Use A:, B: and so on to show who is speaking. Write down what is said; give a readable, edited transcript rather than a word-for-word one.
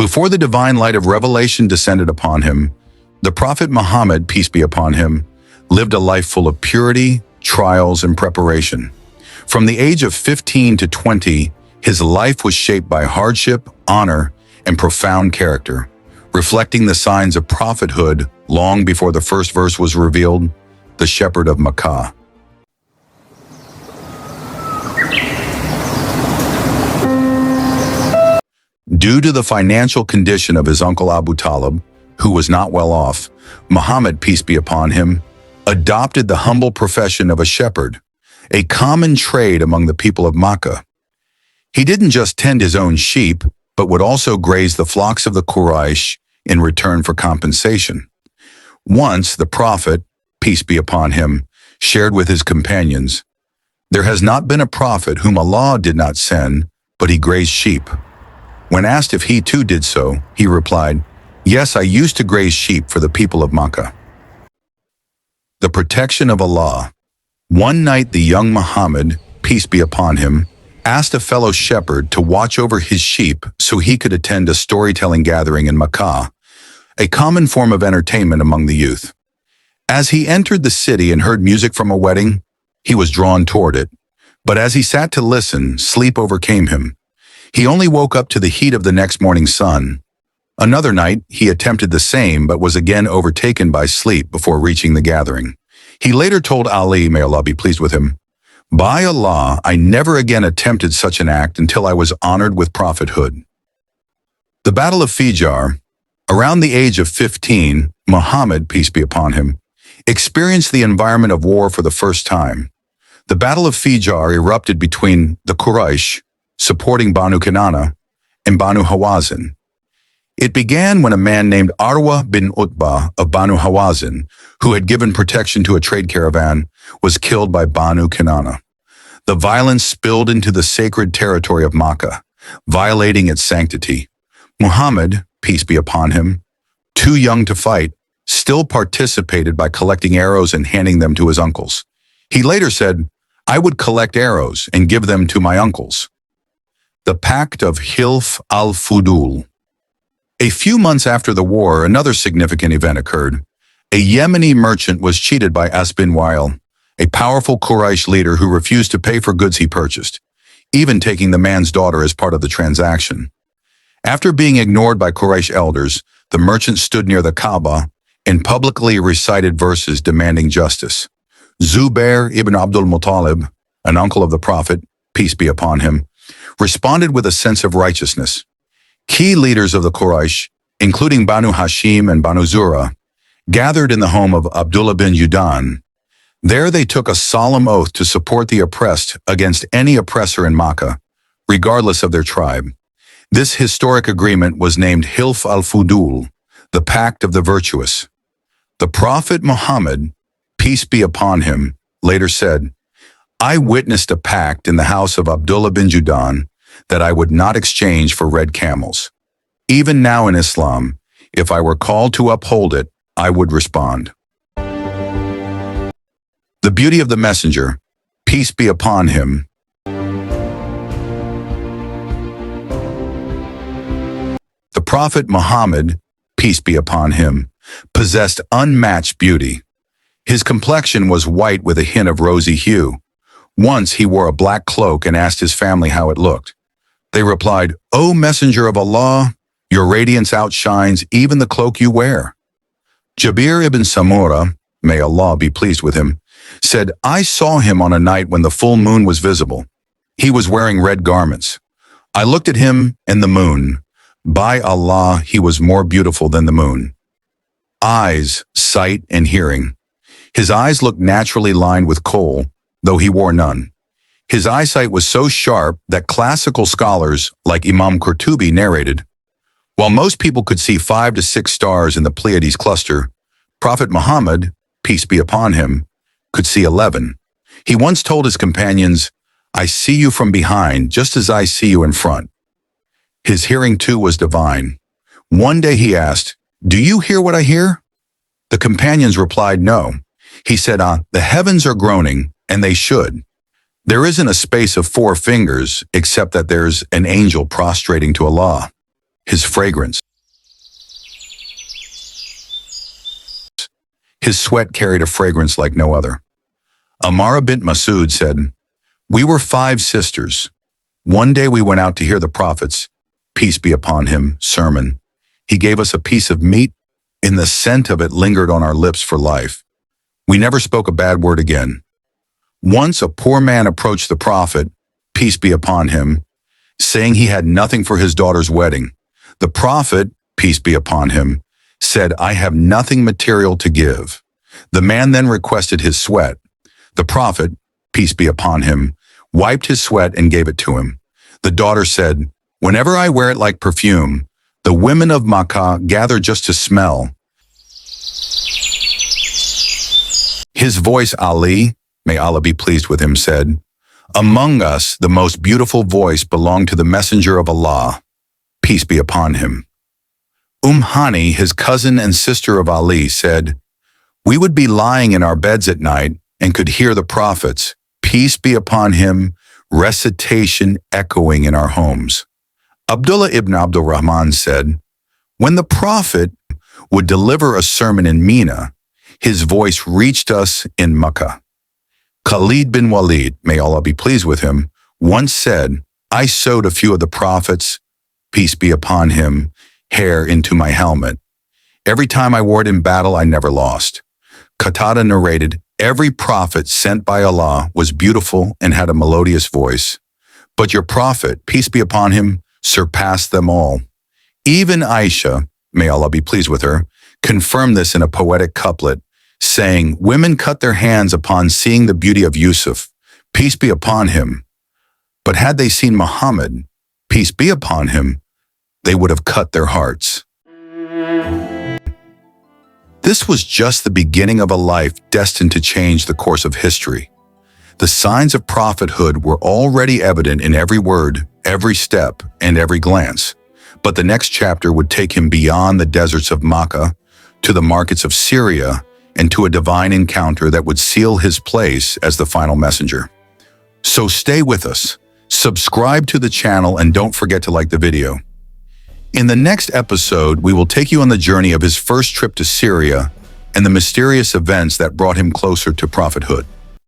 A: Before the divine light of revelation descended upon him, the Prophet Muhammad, peace be upon him, lived a life full of purity, trials, and preparation. From the age of 15 to 20, his life was shaped by hardship, honor, and profound character, reflecting the signs of prophethood long before the first verse was revealed, the shepherd of Makkah. Due to the financial condition of his uncle Abu Talib, who was not well off, Muhammad, peace be upon him, adopted the humble profession of a shepherd, a common trade among the people of Makkah. He didn't just tend his own sheep, but would also graze the flocks of the Quraysh in return for compensation. Once the Prophet, peace be upon him, shared with his companions, "There has not been a prophet whom Allah did not send, but he grazed sheep." When asked if he too did so, he replied, "Yes, I used to graze sheep for the people of Makkah." The protection of Allah. One night the young Muhammad, peace be upon him, asked a fellow shepherd to watch over his sheep so he could attend a storytelling gathering in Makkah, a common form of entertainment among the youth. As he entered the city and heard music from a wedding, he was drawn toward it. But as he sat to listen, sleep overcame him. He only woke up to the heat of the next morning's sun. Another night, he attempted the same but was again overtaken by sleep before reaching the gathering. He later told Ali, may Allah be pleased with him, "By Allah, I never again attempted such an act until I was honored with prophethood." The Battle of Fijar. Around the age of 15, Muhammad, peace be upon him, experienced the environment of war for the first time. The Battle of Fijar erupted between the Quraysh, supporting Banu Kinana, and Banu Hawazin. It began when a man named Arwa bin Utbah of Banu Hawazin, who had given protection to a trade caravan, was killed by Banu Kinana. The violence spilled into the sacred territory of Makkah, violating its sanctity. Muhammad, peace be upon him, too young to fight, still participated by collecting arrows and handing them to his uncles. He later said, "I would collect arrows and give them to my uncles." The Pact of Hilf al-Fudul. A few months after the war, another significant event occurred. A Yemeni merchant was cheated by As bin Wail, a powerful Quraysh leader who refused to pay for goods he purchased, even taking the man's daughter as part of the transaction. After being ignored by Quraysh elders, the merchant stood near the Kaaba and publicly recited verses demanding justice. Zubair ibn Abdul Muttalib, an uncle of the Prophet, peace be upon him, responded with a sense of righteousness. Key leaders of the Quraysh, including Banu Hashim and Banu Zura, gathered in the home of Abdullah bin Yudan. There they took a solemn oath to support the oppressed against any oppressor in Makkah, regardless of their tribe. This historic agreement was named Hilf al-Fudul, the Pact of the Virtuous. The Prophet Muhammad, peace be upon him, later said, "I witnessed a pact in the house of Abdullah bin Judan that I would not exchange for red camels. Even now in Islam, if I were called to uphold it, I would respond." The beauty of the messenger, peace be upon him. The Prophet Muhammad, peace be upon him, possessed unmatched beauty. His complexion was white with a hint of rosy hue. Once he wore a black cloak and asked his family how it looked. They replied, "O Messenger of Allah, your radiance outshines even the cloak you wear." Jabir ibn Samura, may Allah be pleased with him, said, "I saw him on a night when the full moon was visible. He was wearing red garments. I looked at him and the moon. By Allah, he was more beautiful than the moon." Eyes, sight, and hearing. His eyes looked naturally lined with kohl, though he wore none. His eyesight was so sharp that classical scholars like Imam Qurtubi narrated, "While most people could see 5 to 6 stars in the Pleiades cluster, Prophet Muhammad, peace be upon him, could see 11. He once told his companions, 'I see you from behind just as I see you in front.'" His hearing too was divine. One day he asked, "Do you hear what I hear?" The companions replied, "No." He said, "The heavens are groaning, and they should. There isn't a space of 4 fingers, except that there's an angel prostrating to Allah." his fragrance. His sweat carried a fragrance like no other. Amara bint Masood said, "We were 5 sisters. One day we went out to hear the Prophet's, peace be upon him, sermon. He gave us a piece of meat, and the scent of it lingered on our lips for life. We never spoke a bad word again. Once a poor man approached the Prophet, peace be upon him, saying he had nothing for his daughter's wedding. The Prophet, peace be upon him, said, 'I have nothing material to give.' The man then requested his sweat. The Prophet, peace be upon him, wiped his sweat and gave it to him. The daughter said, 'Whenever I wear it like perfume, the women of Makkah gather just to smell.' His voice, Ali, may Allah be pleased with him, said, 'Among us, the most beautiful voice belonged to the Messenger of Allah, peace be upon him.' Hani, his cousin and sister of Ali, said, 'We would be lying in our beds at night and could hear the Prophet's, peace be upon him, recitation echoing in our homes.' Abdullah ibn Abdul Rahman said, 'When the Prophet would deliver a sermon in Mina, his voice reached us in Makkah.' Khalid bin Walid, may Allah be pleased with him, once said, 'I sewed a few of the Prophet's, peace be upon him, hair into my helmet. Every time I wore it in battle, I never lost.' Qatada narrated, 'Every prophet sent by Allah was beautiful and had a melodious voice, but your Prophet, peace be upon him, surpassed them all.' Even Aisha, may Allah be pleased with her, confirmed this in a poetic couplet, saying, 'Women cut their hands upon seeing the beauty of Yusuf, peace be upon him. But had they seen Muhammad, peace be upon him, they would have cut their hearts.' This was just the beginning of a life destined to change the course of history. The signs of prophethood were already evident in every word, every step, and every glance. But the next chapter would take him beyond the deserts of Makkah, to the markets of Syria, and to a divine encounter that would seal his place as the final messenger. So stay with us, subscribe to the channel, and don't forget to like the video. In the next episode, we will take you on the journey of his first trip to Syria and the mysterious events that brought him closer to prophethood.